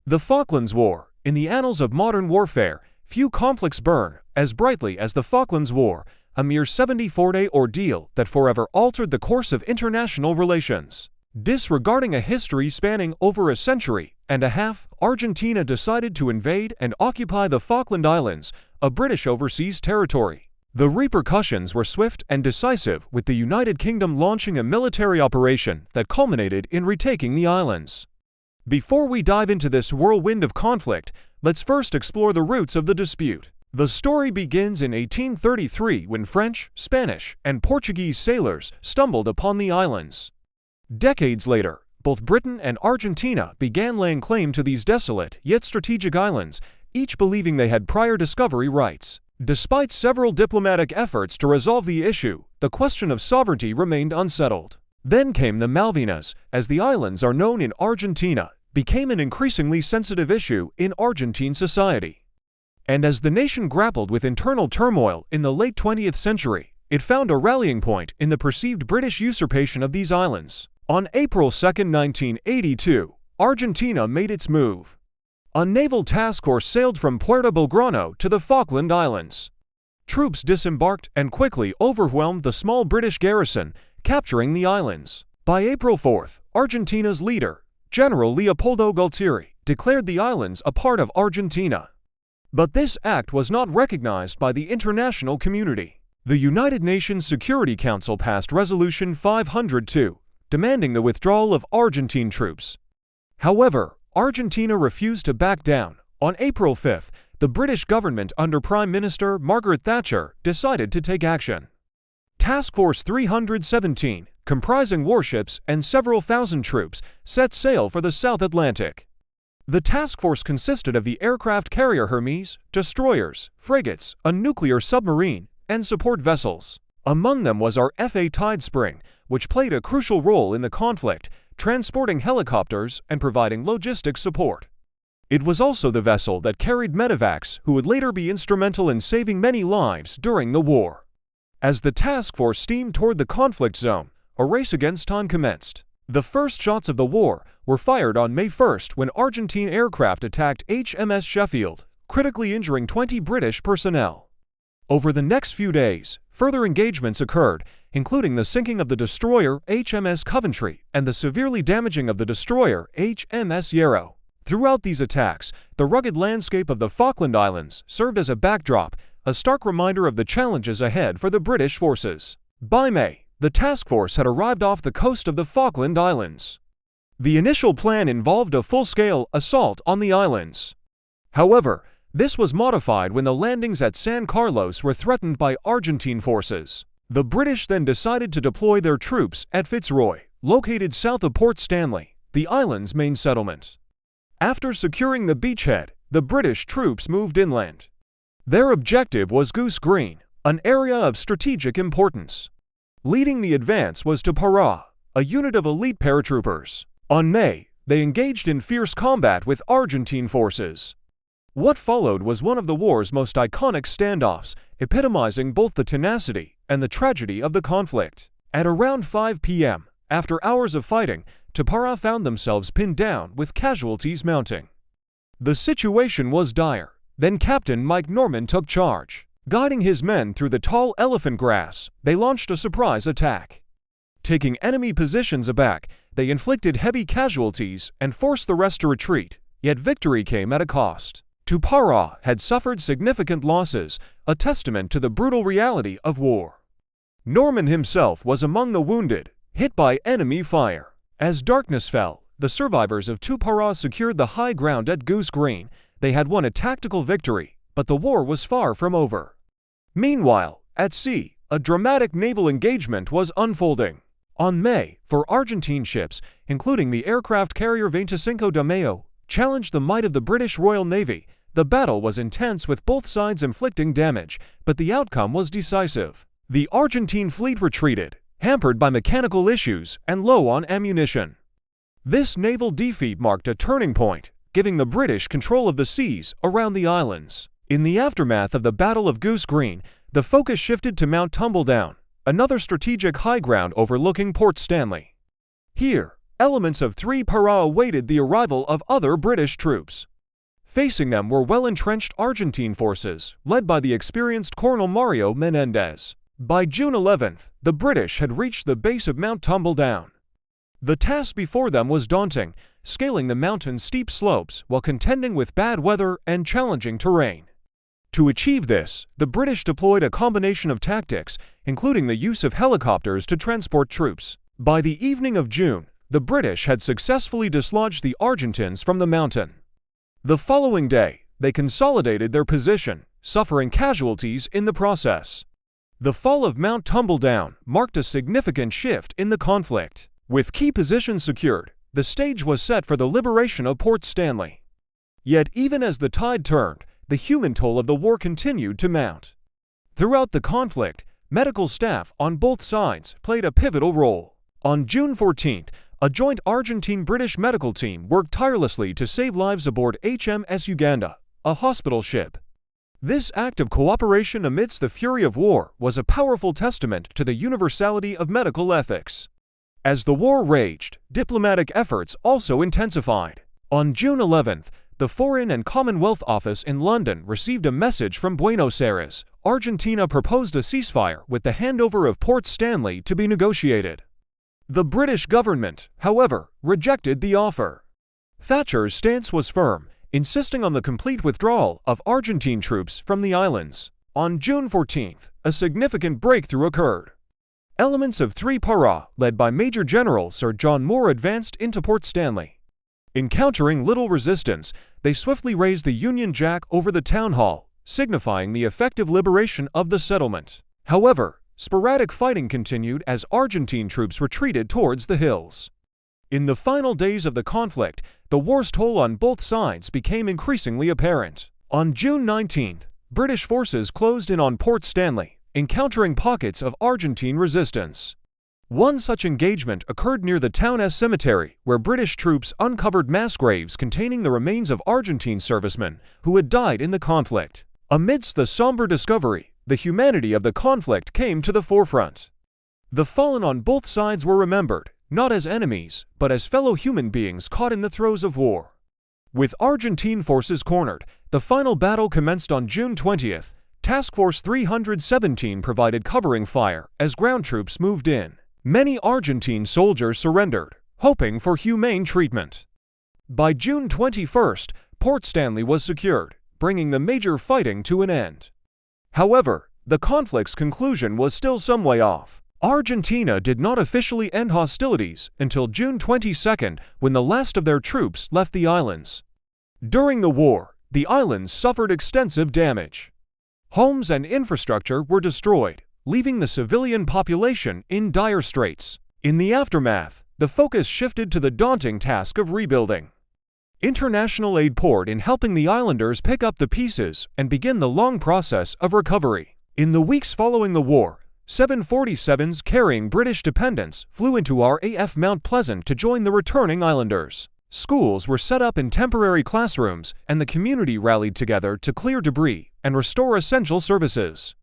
The Falklands War. In the annals of modern warfare, few conflicts burn as brightly as the Falklands War, a mere 74-day ordeal that forever altered the course of international relations. Disregarding a history spanning over a century and a half, Argentina decided to invade and occupy the Falkland Islands, a British overseas territory. The repercussions were swift and decisive, with the United Kingdom launching a military operation that culminated in retaking the islands. Before we dive into this whirlwind of conflict, let's first explore the roots of the dispute. The story begins in 1833 when French, Spanish, and Portuguese sailors stumbled upon the islands. Decades later, both Britain and Argentina began laying claim to these desolate yet strategic islands, each believing they had prior discovery rights. Despite several diplomatic efforts to resolve the issue, the question of sovereignty remained unsettled. Then came the Malvinas, as the islands are known in Argentina, became an increasingly sensitive issue in Argentine society. And as the nation grappled with internal turmoil in the late 20th century, it found a rallying point in the perceived British usurpation of these islands. On April 2, 1982, Argentina made its move. A naval task force sailed from Puerto Belgrano to the Falkland Islands. Troops disembarked and quickly overwhelmed the small British garrison, capturing the islands. By April 4th, Argentina's leader, General Leopoldo Galtieri, declared the islands a part of Argentina. But this act was not recognized by the international community. The United Nations Security Council passed Resolution 502, demanding the withdrawal of Argentine troops. However, Argentina refused to back down. On April 5th, the British government under Prime Minister Margaret Thatcher decided to take action. Task Force 317, comprising warships and several thousand troops, set sail for the South Atlantic. The task force consisted of the aircraft carrier Hermes, destroyers, frigates, a nuclear submarine, and support vessels. Among them was our FA Tidespring, which played a crucial role in the conflict, transporting helicopters and providing logistics support. It was also the vessel that carried medevacs, who would later be instrumental in saving many lives during the war. As the task force steamed toward the conflict zone, a race against time commenced. The first shots of the war were fired on May 1st when Argentine aircraft attacked HMS Sheffield, critically injuring 20 British personnel. Over the next few days, further engagements occurred, including the sinking of the destroyer HMS Coventry and the severely damaging of the destroyer HMS Yarrow. Throughout these attacks, the rugged landscape of the Falkland Islands served as a backdrop, a stark reminder of the challenges ahead for the British forces. By May, the task force had arrived off the coast of the Falkland Islands. The initial plan involved a full-scale assault on the islands. However, this was modified when the landings at San Carlos were threatened by Argentine forces. The British then decided to deploy their troops at Fitzroy, located south of Port Stanley, the island's main settlement. After securing the beachhead, the British troops moved inland. Their objective was Goose Green, an area of strategic importance. Leading the advance was to Pará, a unit of elite paratroopers. On May, they engaged in fierce combat with Argentine forces. What followed was one of the war's most iconic standoffs, epitomizing both the tenacity and the tragedy of the conflict. At around 5 p.m., after hours of fighting, Pará found themselves pinned down with casualties mounting. The situation was dire. Then Captain Mike Norman took charge. Guiding his men through the tall elephant grass, they launched a surprise attack. Taking enemy positions aback, they inflicted heavy casualties and forced the rest to retreat, yet victory came at a cost. Pará had suffered significant losses, a testament to the brutal reality of war. Norman himself was among the wounded, hit by enemy fire. As darkness fell, the survivors of Pará secured the high ground at Goose Green. They had won a tactical victory, but the war was far from over. Meanwhile, at sea, a dramatic naval engagement was unfolding. On May, four Argentine ships, including the aircraft carrier 25 de Mayo, challenged the might of the British Royal Navy. The battle was intense, with both sides inflicting damage, but the outcome was decisive. The Argentine fleet retreated, hampered by mechanical issues and low on ammunition. This naval defeat marked a turning point, giving the British control of the seas around the islands. In the aftermath of the Battle of Goose Green, the focus shifted to Mount Tumbledown, another strategic high ground overlooking Port Stanley. Here, Elements of 3 Para awaited the arrival of other British troops. Facing them were well-entrenched Argentine forces, led by the experienced Colonel Mario Menendez. By June 11th, the British had reached the base of Mount Tumbledown. The task before them was daunting, scaling the mountain's steep slopes while contending with bad weather and challenging terrain. To achieve this, the British deployed a combination of tactics, including the use of helicopters to transport troops. By the evening of June, the British had successfully dislodged the Argentines from the mountain. The following day, they consolidated their position, suffering casualties in the process. The fall of Mount Tumbledown marked a significant shift in the conflict. With key positions secured, the stage was set for the liberation of Port Stanley. Yet even as the tide turned, the human toll of the war continued to mount. Throughout the conflict, medical staff on both sides played a pivotal role. On June 14th, a joint Argentine-British medical team worked tirelessly to save lives aboard HMS Uganda, a hospital ship. This act of cooperation amidst the fury of war was a powerful testament to the universality of medical ethics. As the war raged, diplomatic efforts also intensified. On June 11th, the Foreign and Commonwealth Office in London received a message from Buenos Aires. Argentina proposed a ceasefire with the handover of Port Stanley to be negotiated. The British government, however, rejected the offer. Thatcher's stance was firm, insisting on the complete withdrawal of Argentine troops from the islands. On June 14th, a significant breakthrough occurred. Elements of 3 Para, led by Major General Sir John Moore, advanced into Port Stanley. Encountering little resistance, they swiftly raised the Union Jack over the town hall, signifying the effective liberation of the settlement. However, sporadic fighting continued as Argentine troops retreated towards the hills. In the final days of the conflict, the war's toll on both sides became increasingly apparent. On June 19th, British forces closed in on Port Stanley, encountering pockets of Argentine resistance. One such engagement occurred near the town's cemetery, where British troops uncovered mass graves containing the remains of Argentine servicemen who had died in the conflict. Amidst the somber discovery, the humanity of the conflict came to the forefront. The fallen on both sides were remembered, not as enemies, but as fellow human beings caught in the throes of war. With Argentine forces cornered, the final battle commenced on June 20th. Task Force 317 provided covering fire as ground troops moved in. Many Argentine soldiers surrendered, hoping for humane treatment. By June 21st, Port Stanley was secured, bringing the major fighting to an end. However, the conflict's conclusion was still some way off. Argentina did not officially end hostilities until June 22nd, when the last of their troops left the islands. During the war, the islands suffered extensive damage. Homes and infrastructure were destroyed, leaving the civilian population in dire straits. In the aftermath, the focus shifted to the daunting task of rebuilding. International aid poured in, helping the islanders pick up the pieces and begin the long process of recovery. In the weeks following the war, 747s carrying British dependents flew into RAF Mount Pleasant to join the returning islanders. Schools were set up in temporary classrooms, and the community rallied together to clear debris and restore essential services.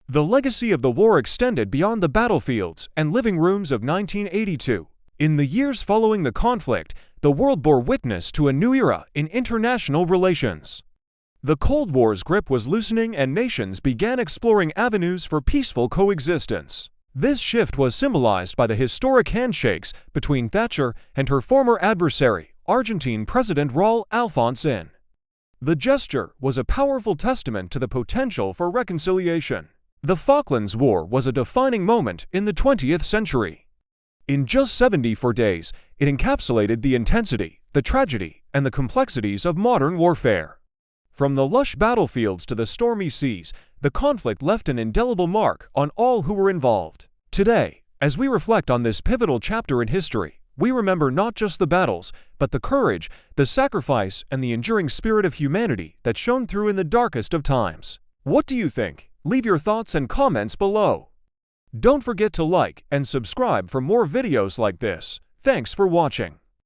The legacy of the war extended beyond the battlefields and living rooms of 1982. In the years following the conflict, the world bore witness to a new era in international relations. The Cold War's grip was loosening, and nations began exploring avenues for peaceful coexistence. This shift was symbolized by the historic handshakes between Thatcher and her former adversary, Argentine President Raúl Alfonsín. The gesture was a powerful testament to the potential for reconciliation. The Falklands War was a defining moment in the 20th century. In just 74 days, it encapsulated the intensity, the tragedy, and the complexities of modern warfare. From the lush battlefields to the stormy seas, the conflict left an indelible mark on all who were involved. Today, as we reflect on this pivotal chapter in history, we remember not just the battles, but the courage, the sacrifice, and the enduring spirit of humanity that shone through in the darkest of times. What do you think? Leave your thoughts and comments below. Don't forget to like and subscribe for more videos like this. Thanks for watching.